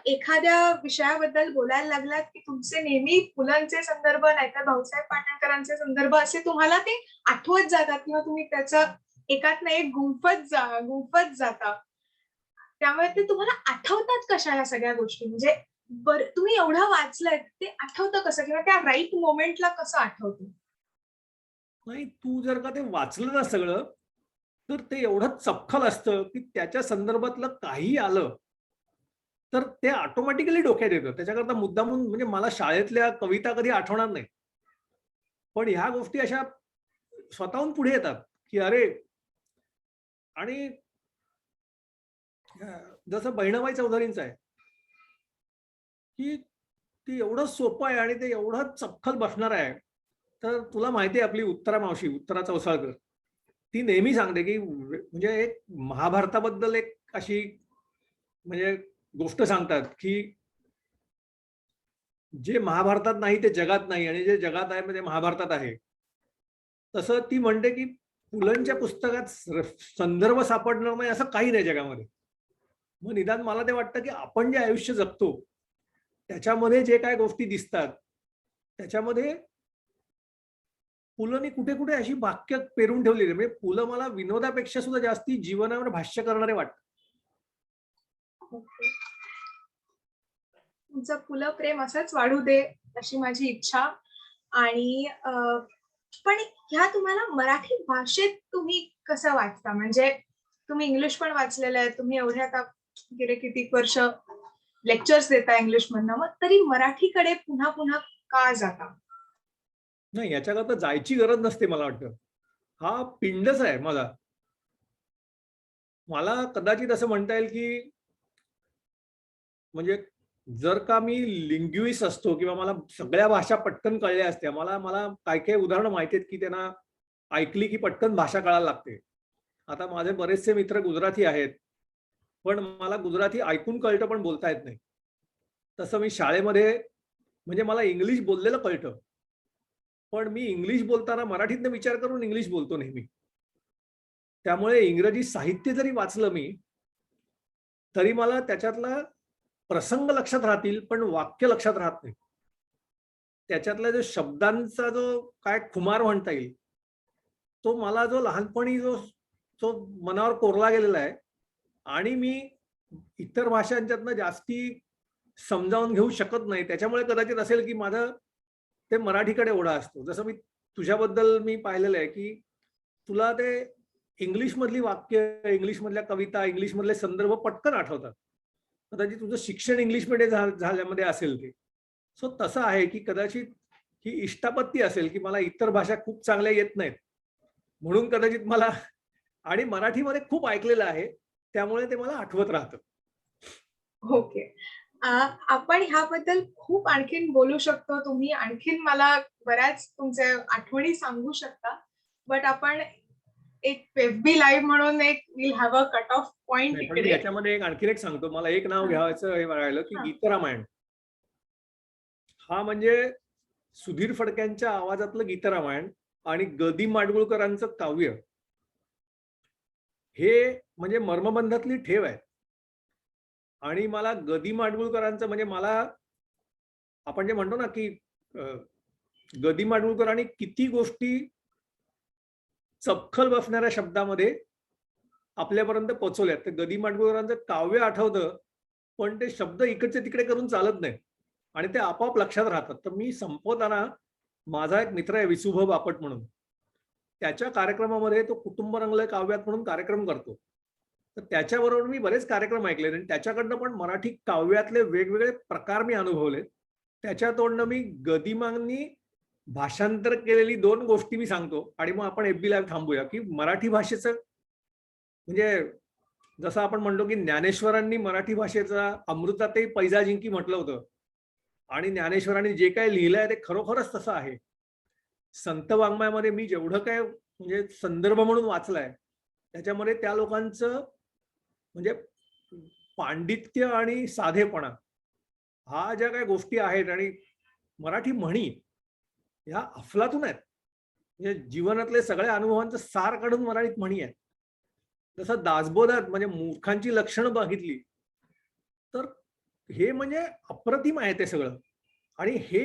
एखाद्या विषयाबद्दल बोलायला लागलात की तुमचे नेहमी पुलंचे संदर्भ नाहीतर भाऊसाहेब पाटणकरांचे संदर्भ असे तुम्हाला ते आठवत जातात किंवा तुम्ही त्याचं एकातनं एक गुंफत जाता. त्यामुळे ते तुम्हाला आठवतात कशा ह्या सगळ्या गोष्टी? म्हणजे तुम्ही एवढं वाचलंय, ते आठवतं कसं किंवा त्या राइट मोमेंटला कसं आठवतं? नाही, तू जर का ते वाचलं ना सगळं, तर ते एवढं चपखल असतं, की त्याच्या संदर्भातलं काहीही आलं, तर ते ऑटोमॅटिकली डोक्यात येतं. त्याच्याकरता मुद्दामून म्हणजे मला शाळेतल्या कविता कधी आठवणार नाही. पण ह्या गोष्टी अशा स्वतःहून पुढे येतात, की अरे आणि जसं बहिणाबाई चौधरींचं आहे, की ती एवढं सोपं आहे आणि ते एवढं चपखल बसणार आहे. तर तुला माहिती आहे आपली उत्तरा मावशी, उत्तरा चौसाळकर, ती नेहमी सांगते, की म्हणजे एक महाभारताबद्दल एक अशी म्हणजे गोष्ट सांगतात, की जे महाभारतात नाही ते जगात नाही आणि जे जगात आहे म्हणजे महाभारतात आहे. तसं ती म्हणते, की पुलंच्या पुस्तकात संदर्भ सापडणार नाही असं काही नाही जगामध्ये. मग निदान मला ते वाटतं, की आपण जे आयुष्य जगतो, त्याच्यामध्ये जे काही गोष्टी दिसतात, त्याच्यामध्ये पुलंनी कुठे-कुठे अशी वाक्य पेरून ठेवलेली आहे. म्हणजे पुलं मला विनोदापेक्षा सुद्धा जास्ती जीवनावर भाष्य करणारे वाटतात. ओके. तुमचं पुलं प्रेम असंच वाढू दे, अशी माझी इच्छा. आणि पण ह्या तुम्हाला मराठी भाषेत तुम्ही कसं वाचता? म्हणजे तुम्ही इंग्लिश पण वाचलेलं आहे. तुम्ही एवढे आता गेले कितीक वर्ष लेक्चर्स देता इंग्लिशमधनं. मग तरी मराठीकडे पुन्हा-पुन्हा का जाता? नाही, याच्याकरता जायची गरज नसते मला वाटतं. हा पिंडच आहे माझा. मला कदाचित असं म्हणता येईल, की म्हणजे जर का मी लिंग्विस्ट असतो किंवा मला सगळ्या भाषा पटकन कळल्या असत्या. मला मला काही-काही उदाहरणं माहिती आहेत, की त्यांना ऐकली की पटकन भाषा कळायला लागते. आता माझे बरेचसे मित्र गुजराती आहेत. पण मला गुजराती ऐकून कळतं पण बोलता येत नाही. तसं मी शाळेमध्ये म्हणजे मला इंग्लिश बोललेलं कळतं. पण मी इंग्लिश बोलताना मराठीतनं विचार करून इंग्लिश बोलतो नेहमी. त्यामुळे इंग्रजी साहित्य जरी वाचलं मी, तरी मला त्याच्यातला प्रसंग लक्षात राहतील, पण वाक्य लक्षात राहत नाही. त्याच्यातला जो शब्दांचा जो काय खुमार म्हणता येईल, तो मला जो लहानपणी जो जो मनावर कोरला गेलेला आहे आणि मी इतर भाषांच्यातनं जास्ती समजावून घेऊ शकत नाही. त्याच्यामुळे कदाचित असेल, की माझं ते मराठीकडे ओढा असतो. जसं तुझ्याबद्दल मी पाहिलेलं आहे, की तुला ते इंग्लिशमधली वाक्य, इंग्लिशमधल्या कविता, इंग्लिशमधले संदर्भ पटकन आठवतात. कदाचित तुझं शिक्षण इंग्लिशमध्ये झाल्यामध्ये असेल ते. सो तसं आहे, की कदाचित ही इष्टापत्ती असेल, की मला इतर भाषा खूप चांगल्या येत नाहीत. म्हणून कदाचित मला आणि मराठीमध्ये खूप ऐकलेलं आहे. त्यामुळे ते मला आठवत राहतं. ओके. अ, आपण ह्याबद्दल खूप आणखीन बोलू शकतो. तुम्ही आणखीन मला बऱ्याच तुमच्या आठवणी सांगू शकता. बट आपण एक एफ-बी लाईव्ह म्हणून एक will have a cut off point नाही, पण मी इकडे. याच्यामध्ये आणखीन एक सांगतो. मला एक नाव हां, घ्यायचं हे राहिलं, की हां. गीतरामायण. हा म्हणजे सुधीर फडक्यांच्या आवाजातलं गीतरामायण आणि ग. माडगुळकरांचं काव्य. हे म्हणजे मर्मबंधातली ठेव आहे. आणि मला ग. माडगुळकरांचं म्हणजे मला आपण जे म्हणतो ना, की ग. माडगुळकरांनी किती गोष्टी चपखल बसणाऱ्या शब्दामध्ये आपल्यापर्यंत पोहोचवल्यात. तर ग. माडगुळकरांचं काव्य आठवतं, पण ते शब्द इकडचे तिकडे करून चालत नाही आणि ते आपोआप लक्षात राहतात. तर मी संपवताना माझा एक मित्र आहे विसुभ बापट म्हणून. त्याच्या कार्यक्रमामध्ये तो कुटुंब रंगलंय काव्यात म्हणून कार्यक्रम करतो. तर त्याच्याबरोबर मी बरेच कार्यक्रम ऐकले आणि त्याच्याकडनं पण मराठी काव्यातले वेगवेगळे प्रकार मी अनुभवले. त्याच्या तोंडनं मी गदिमांनी भाषांतर केलेली 2 गोष्टी मी सांगतो आणि मग आपण एफ-बी लाईव्ह थांबूया, की मराठी भाषेचं म्हणजे जसं आपण म्हणतो, की ज्ञानेश्वरांनी मराठी भाषेचा अमृतातही पैजा जिंकी म्हटलं होतं आणि ज्ञानेश्वरांनी जे काही लिहिलंय ते खरोखरच तसं आहे. संत वाङ्मयामध्ये मी जेवढं काय म्हणजे संदर्भ म्हणून वाचलाय, त्याच्यामध्ये त्या लोकांचं म्हणजे पांडित्य आणि साधेपणा हा ज्या काही गोष्टी आहेत आणि मराठी म्हणी ह्या अफलातून आहेत. म्हणजे जीवनातले सगळ्या अनुभवांचं सार काढून मराठीत म्हणी आहेत. जसं दासबोधात म्हणजे मूर्खांची लक्षणं बघितली, तर हे म्हणजे अप्रतिम आहे ते सगळं. आणि हे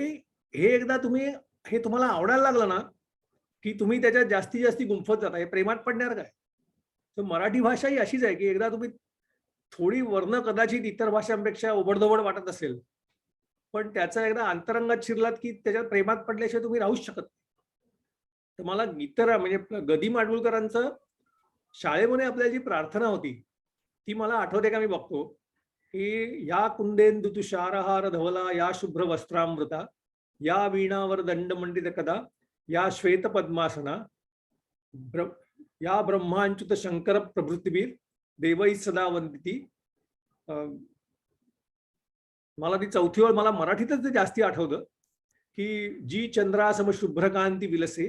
हे एकदा तुम्ही हे तुम्हाला आवडायला लागलं ना, की तुम्ही त्याच्यात जास्तीत जास्त गुंफत जाता. हे प्रेमात पडणार काय? तर मराठी भाषा ही अशीच आहे, की एकदा तुम्ही थोडी वर्ण कदाचित इतर भाषांपेक्षा ओबडधोबड वाटत असेल, पण त्याचा एकदा अंतरंगात शिरलात की त्याच्यात प्रेमात पडल्याशिवाय तुम्ही राहूच शकत नाही. तर मला इतर म्हणजे गदी माडगुळकरांचं शाळेमध्ये आपल्याला जी प्रार्थना होती ती मला आठवते का मी बघतो की या कुंदेंदु तुषारहार धवला या शुभ्र वस्त्रामृता या वीणावर दंड मंडित कदा या श्वेत पद्मासना ब्र या ब्रह्मांच्युत शंकर प्रभृतीबीर देवई सदा वंदिती. मला ती चौथी ओळ मला मराठीतच ते जास्ती आठवतं की जी चंद्रासम शुभ्रकांती विलसे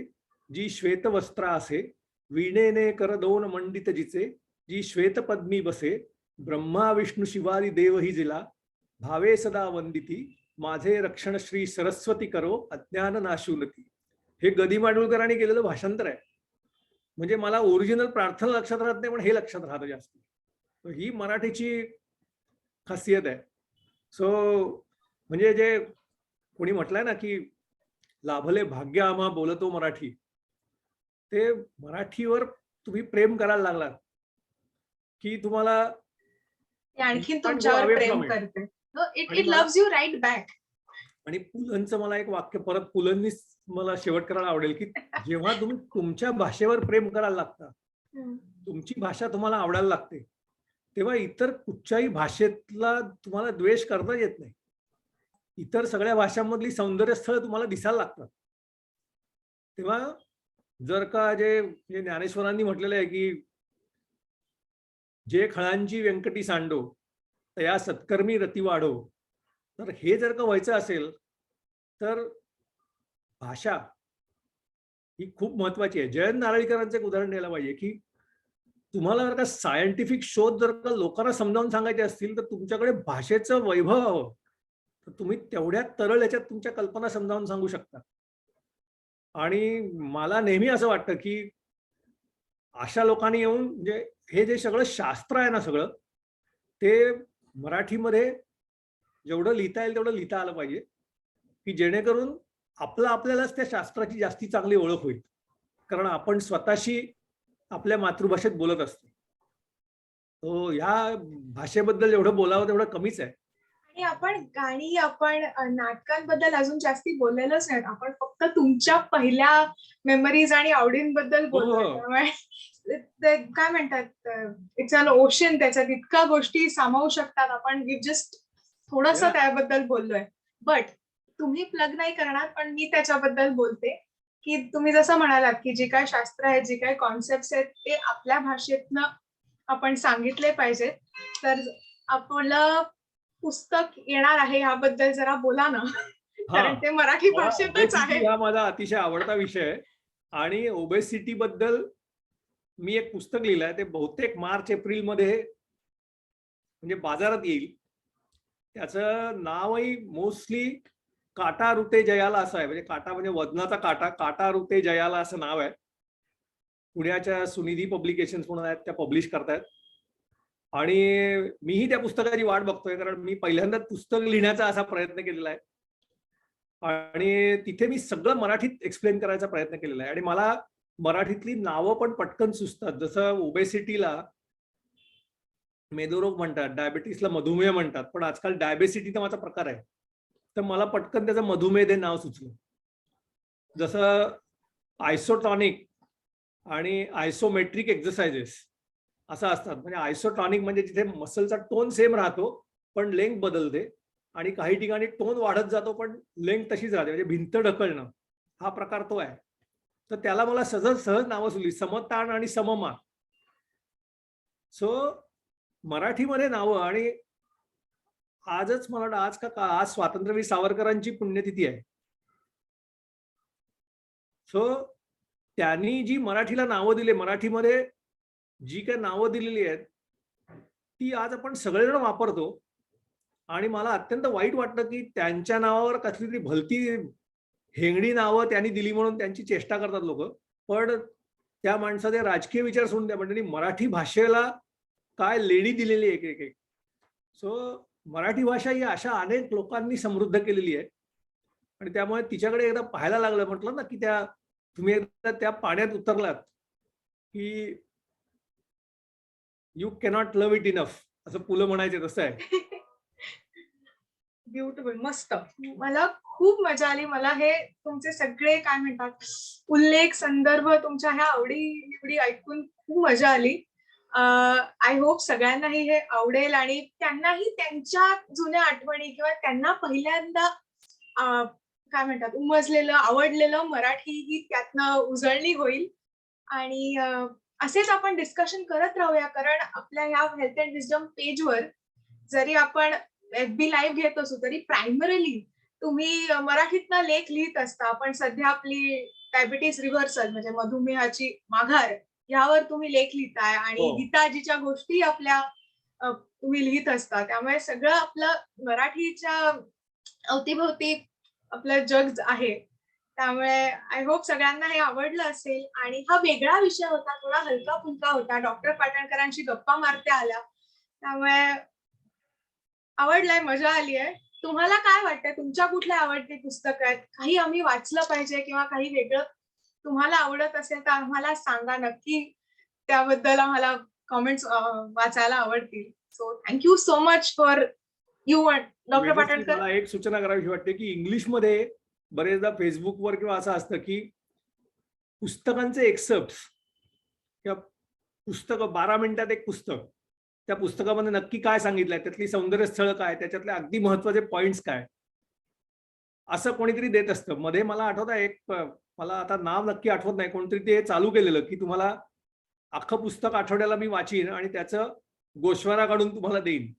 जी श्वेत वस्त्र असे वीणेने कर दोन मंडित जिचे जी श्वेत पद्मी बसे ब्रह्मा विष्णू शिवारी देव ही जिला भावे सदा वंदिती माझे रक्षण श्री सरस्वती करो अज्ञान नाशूनती. हे गदी माडगुळकरांनी केलेलं भाषांतर आहे. म्हणजे मला ओरिजिनल प्रार्थना लक्षात राहत नाही पण हे लक्षात राहतं जास्त. ही मराठीची खासियत आहे. सो म्हणजे जे कोणी म्हटलंय ना की लाभले भाग्य आम्हा बोलतो मराठी, ते मराठीवर तुम्ही प्रेम करायला लागलात की तुम्हाला आणखीन पण तुमच्यावर away प्रेम from it. करते. इट आणि इट मला- लव्स यू राईट बॅक. आणि पुलंचं मला एक वाक्य परत पुलंनीच मला शेवट करायला आवडेल की जेव्हा तुम्ही तुमच्या भाषेवर प्रेम करायला लागता, तुमची भाषा तुम्हाला आवडायला लागते, तेव्हा इतर कुठच्याही भाषेतला तुम्हाला द्वेष करता येत नाही. इतर सगळ्या भाषांमधली सौंदर्यस्थळ तुम्हाला दिसायला लागतात. तेव्हा जर का जे ज्ञानेश्वरांनी म्हटलेलं आहे की जे खळांची व्यंकटी सांडो तया सत्कर्मी रती वाढो, तर हे जर का व्हायचं असेल तर भाषा ही खूप महत्वाची आहे. जयंत नारळीकरांचं एक उदाहरण द्यायला पाहिजे की तुम्हाला जर का सायंटिफिक शोध जर का लोकांना समजावून सांगायचे असतील तर तुमच्याकडे भाषेचं वैभव हवं, तर तुम्ही तेवढ्या तरळ याच्यात तुमच्या कल्पना समजावून सांगू शकता. आणि मला नेहमी असं वाटतं की अशा लोकांनी येऊन म्हणजे हे जे सगळं शास्त्र आहे ना सगळं, ते मराठीमध्ये जेवढं लिहिता येईल तेवढं लिहिता आलं पाहिजे की जेणेकरून आपल्यालाच त्या शास्त्राची जास्ती चांगली ओळख होईल. कारण आपण स्वतःशी आपल्या मातृभाषेत बोलत असतो. तो ह्या भाषेबद्दल जेवढं बोलावं तेवढं कमीच आहे. आणि आपण नाटकांबद्दल अजून जास्ती बोललेलोच नाही. आपण फक्त तुमच्या पहिल्या मेमरीज आणि आवडींबद्दल बोलतोय. हो. त्यामुळे ते काय म्हणतात, इट्स अन ओशन. त्याच्यात इतक्या गोष्टी सामावू शकतात. आपण वी जस्ट थोडंसं Yeah. त्याबद्दल बोललोय. बट तुम्ही प्लग नाही करणार, पण मी त्याच्याबद्दल बोलते की तुम्ही जसं म्हणालात की जे काय शास्त्र आहे, जे काय कॉन्सेप्ट आहेत ते आपल्या भाषेतनं आपण सांगितले पाहिजेत. तर आपलं पुस्तक येणार आहे याबद्दल जरा बोला ना. कारण ते मराठी भाषेतच आहे. हा माझा अतिशय आवडता विषय आहे. आणि ओबेसिटी बद्दल मी एक पुस्तक लिहिलंय. ते बहुतेक मार्च एप्रिल मध्ये म्हणजे बाजारात येईल. त्याचं नावही मोस्टली काटा रुते जयाला असं आहे. म्हणजे काटा म्हणजे वजनाचा काटा, काटा रुते जयाला असं नाव आहे. पुण्याच्या सुनिधी पब्लिकेशन्स म्हणून आहेत, त्या पब्लिश करतायत. आणि मीही त्या पुस्तकाची वाट बघतोय कारण मी पहिल्यांदाच पुस्तक लिहिण्याचा असा प्रयत्न केलेला आहे. आणि तिथे मी सगळं मराठीत एक्सप्लेन करायचा प्रयत्न केलेला आहे. आणि मला मराठीतली नावं पण पटकन सुचतात. जसं ओबेसिटीला मेदोरोग म्हणतात, डायबिटीसला मधुमेह म्हणतात, पण आजकाल डायबेसिटी नावाचा प्रकार आहे. तर मला पटकन त्याचं मधुमेह हे नाव सुचलं. जसं आयसोटॉनिक आणि आयसोमेट्रिक एक्सरसाइजेस असं असतात. म्हणजे आयसोटॉनिक म्हणजे जिथे मसलचा टोन सेम राहतो पण लेंथ बदलते, आणि काही ठिकाणी टोन वाढत जातो पण लेंथ तशीच राहते, म्हणजे भिंत ढकलणं हा प्रकार तो आहे. तर त्याला मला सहज नावं सुचली, समताण आणि सममान. सो मराठीमध्ये नावं. आणि आजच मला वाटतं आज स्वातंत्र्यवीर सावरकरांची पुण्यतिथी आहे. सो त्यांनी जी मराठीला नावं दिली, मराठीमध्ये जी काही नावं दिलेली आहेत ती आज आपण सगळेजण वापरतो. आणि मला अत्यंत वाईट वाटतं की त्यांच्या नावावर कसली तरी भलती हेंगडी नावं त्यांनी दिली म्हणून त्यांची चेष्टा करतात लोक. पण त्या माणसाचे राजकीय विचार सोडून द्या, पण त्यांनी मराठी भाषेला काय लेणी दिलेली आहे एक एक. सो मराठी भाषा ही अशा अनेक लोकांनी समृद्ध केलेली आहे. आणि त्यामुळे तिच्याकडे एकदा पाहायला लागलं, म्हटलं ना की तुम्ही एकदा त्या पाण्यात उतरलात की you cannot love it enough. असं पुलं म्हणायचे तसं आहे. ब्युटिफुल, मस्त. मला खूप मजा आली. मला हे तुमचे सगळे काय म्हणतात उल्लेख, संदर्भ, तुमच्या ह्या आवडी-निवडी ऐकून खूप मजा आली. आय होप सगळ्यांनाही हे आवडेल आणि त्यांनाही त्यांच्या जुन्या आठवणी किंवा त्यांना पहिल्यांदा काय म्हणतात उमजलेलं, आवडलेलं मराठी ही त्यातनं उजळणी होईल. आणि असेच आपण डिस्कशन करत राहूया, कारण आपल्या ह्या हेल्थ अँड विजडम पेजवर जरी आपण FB लाईव्ह घेत असू तरी प्रायमरीली तुम्ही मराठीतनं लेख लिहित असता. पण सध्या आपली डायबिटीस रिव्हर्सल म्हणजे मधुमेहाची माघार यावर तुम्ही लेख लिहिताय आणि हो. गीताजीच्या गोष्टी आपल्या तुम्ही लिहित असता. त्यामुळे सगळं आपलं मराठीच्या अवतीभोवती आपलं जग आहे. त्यामुळे आय होप सगळ्यांना हे आवडलं असेल आणि हा वेगळा विषय होता, थोडा हलका-फुलका होता. डॉक्टर पाटणकरांशी गप्पा मारत्या आल्या. त्यामुळे आवडलाय, मजा आली आहे. तुम्हाला काय वाटतंय? तुमच्या कुठल्या आवडती पुस्तकं आहेत? काही आम्ही वाचलं पाहिजे किंवा काही वेगळं तुम्हाला आवडत असेल तर आम्हाला सांगा नक्की. त्याबद्दल आम्हाला कमेंट्स वाचायला आवडतील. So thank you so much for you and doctor Vedashree, Patankar. मला एक सूचना करावीशी वाटते की इंग्लिशमध्ये बरेचदा फेसबुकवर किंवा असं असतं की पुस्तकांचे एक्सेप्ट किंवा पुस्तकं 12 मिनिटात एक पुस्तक, त्या पुस्तकामध्ये नक्की काय सांगितलंय, त्यातली सौंदर्य स्थळ काय, त्याच्यातले अगदी महत्वाचे पॉइंट्स काय, असं कोणीतरी देत असतं. मध्ये मला आठवत आहे मला आता नाव नक्की आठवत नाही, कोणतरी ते चालू केलेलं की तुम्हाला अख्खं पुस्तक आठवड्याला मी वाचीन आणि त्याचं गोषवारा काढून तुम्हाला देईन.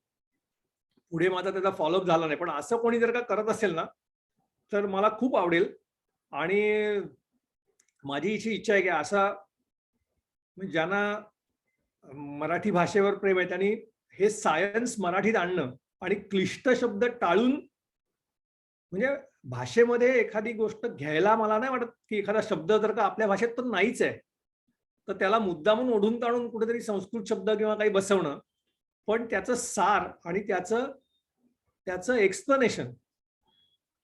पुढे माझा त्याचा फॉलोअप झाला नाही, पण असं कोणी जर का करत असेल ना तर मला खूप आवडेल. आणि माझी अशी इच्छा आहे की असा म्हणजे ज्यांना मराठी भाषेवर प्रेम आहे त्यांनी हे सायन्स मराठीत आणणं आणि क्लिष्ट शब्द टाळून, म्हणजे भाषेमध्ये एखादी गोष्ट घ्यायला मला नाही वाटत की एखादा शब्द जर का आपल्या भाषेत तर नाहीच आहे तर त्याला मुद्दामून ओढून ताणून कुठेतरी संस्कृत शब्द किंवा काही बसवणं, पण त्याचं सार आणि त्याचं एक्सप्लेनेशन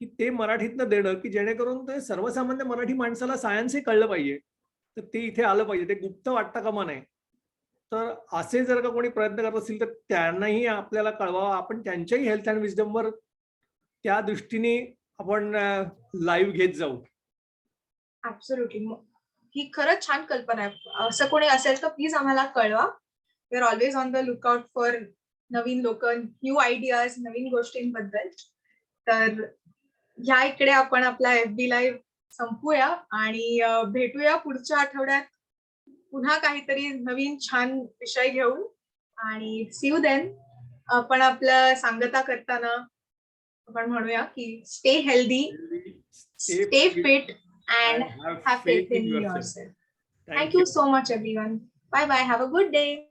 की ते मराठीतनं देणं की जेणेकरून ते सर्वसामान्य मराठी माणसाला सायन्सही कळलं पाहिजे, तर ते इथे आलं पाहिजे, ते गुप्त वाटता कामा नये. तर असे जर का कोणी प्रयत्न करत असतील तर त्यांनाही आपल्याला कळवावं. आपण त्यांच्याही हेल्थ अँड विजडमवर त्या दृष्टीने आपण लाईव्ह घेत जाऊ. ऍब्सोल्युटली. ही खरंच छान कल्पना आहे. असं कोणी असेल तर प्लीज आम्हाला कळवा. We are always on the lookout for नवीन लोक, न्यू आयडियाज, नवीन गोष्टींबद्दल. तर ह्या इकडे आपण आपला FB लाईव्ह संपूया आणि भेटूया पुढच्या आठवड्यात पुन्हा काहीतरी नवीन छान विषय घेऊन. आणि सी यू देन. आपण आपलं सांगता करताना आपण म्हणूया की stay healthy, stay fit and have faith in yourself. Thank Thank you you. so much, everyone. Bye bye. Have a good day.